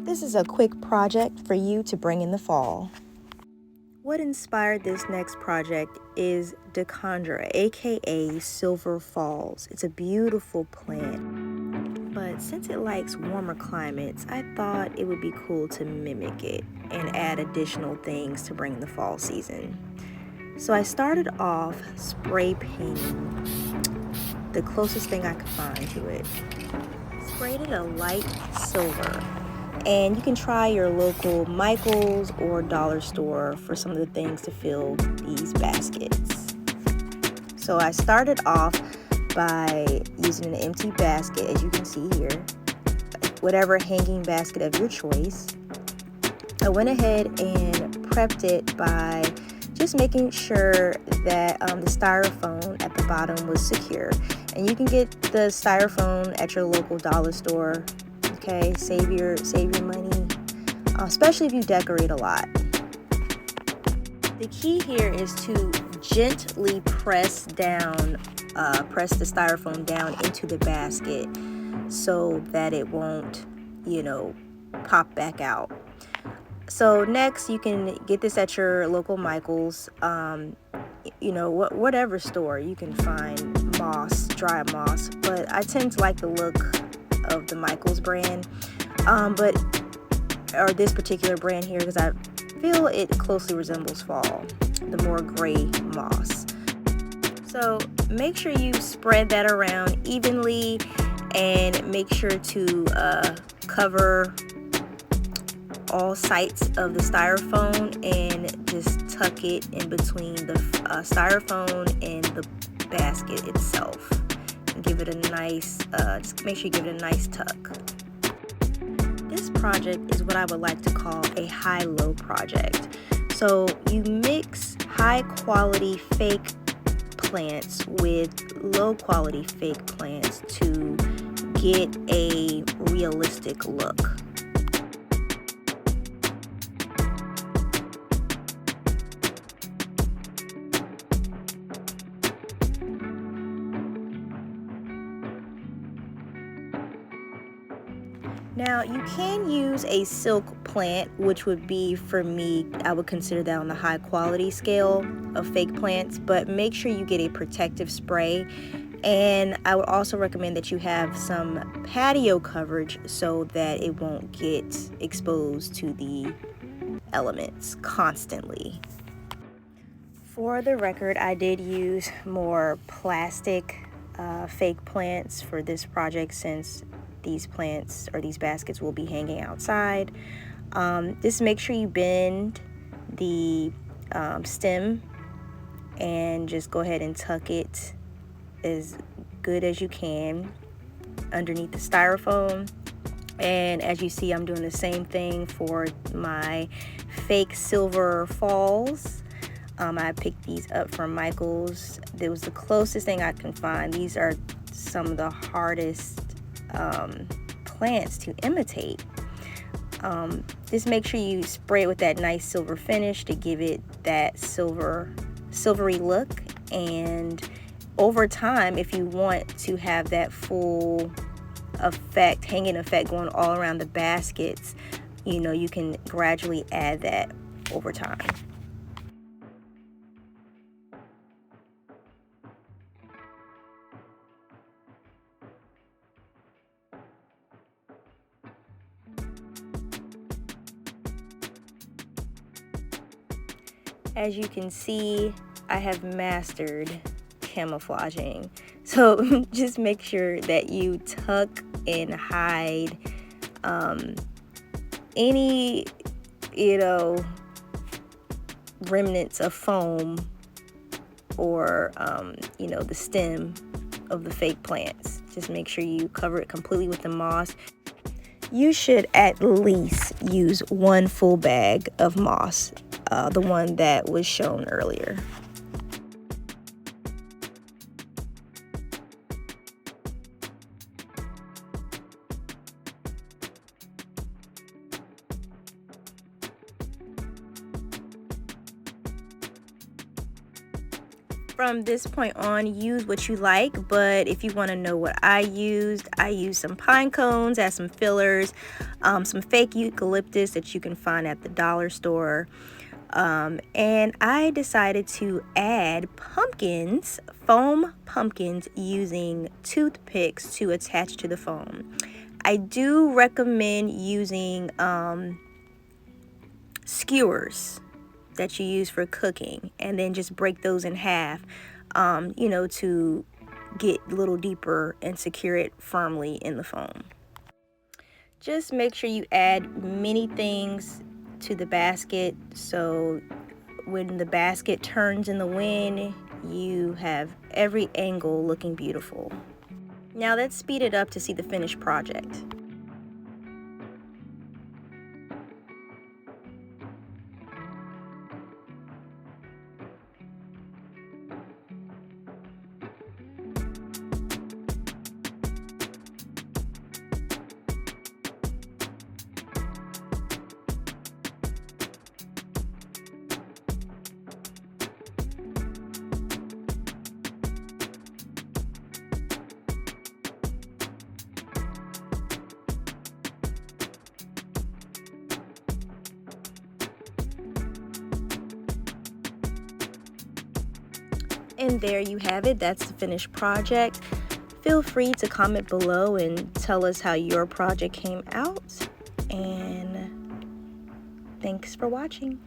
This is a quick project for you to bring in the fall. What inspired this next project is Dichondra, aka Silver Falls. It's a beautiful plant, but since it likes warmer climates, I thought it would be cool to mimic it and add additional things to bring the fall season. So I started off spray painting the closest thing I could find to it. Sprayed it a light silver. And you can try your local Michael's or dollar store for some of the things to fill these baskets. So I started off by using an empty basket, as you can see here, whatever hanging basket of your choice. I went ahead and prepped it by just making sure that the styrofoam at the bottom was secure. And you can get the styrofoam at your local dollar store. Okay, save your money, especially if you decorate a lot. The key here is to gently press the styrofoam down into the basket so that it won't, pop back out. So next, you can get this at your local Michael's, whatever store you can find dry moss. But I tend to like the look of the Michael's brand, or this particular brand here, because I feel it closely resembles fall, the more gray moss. So make sure you spread that around evenly and make sure to cover all sides of the styrofoam and just tuck it in between the styrofoam and the basket itself. Give it a nice, just make sure you give it a nice tuck. This project is what I would like to call a high-low project. So you mix high-quality fake plants with low-quality fake plants to get a realistic look. Now, you can use a silk plant, which would be, for me, I would consider that on the high quality scale of fake plants, but make sure you get a protective spray. And I would also recommend that you have some patio coverage so that it won't get exposed to the elements constantly. For the record, I did use more plastic fake plants for this project since these plants or these baskets will be hanging outside. Just make sure you bend the stem and just go ahead and tuck it as good as you can underneath the styrofoam. And as you see, I'm doing the same thing for my fake silver falls. I picked these up from Michael's. It was the closest thing I can find. These are some of the hardest plants to imitate. Just make sure you spray it with that nice silver finish to give it that silvery look. And over time, if you want to have that full effect, hanging effect going all around the baskets, you can gradually add that over time. As you can see, I have mastered camouflaging. So just make sure that you tuck and hide any, remnants of foam or, the stem of the fake plants. Just make sure you cover it completely with the moss. You should at least use one full bag of moss. The one that was shown earlier. From this point on, use what you like, but if you want to know what I used some pine cones as some fillers, some fake eucalyptus that you can find at the dollar store, and I decided to add pumpkins, foam pumpkins, using toothpicks to attach to the foam. I do recommend using skewers that you use for cooking, and then just break those in half, to get a little deeper and secure it firmly in the foam. Just make sure you add many things to the basket, so when the basket turns in the wind, you have every angle looking beautiful. Now let's speed it up to see the finished project. And there you have it. That's the finished project. Feel free to comment below and tell us how your project came out. And thanks for watching.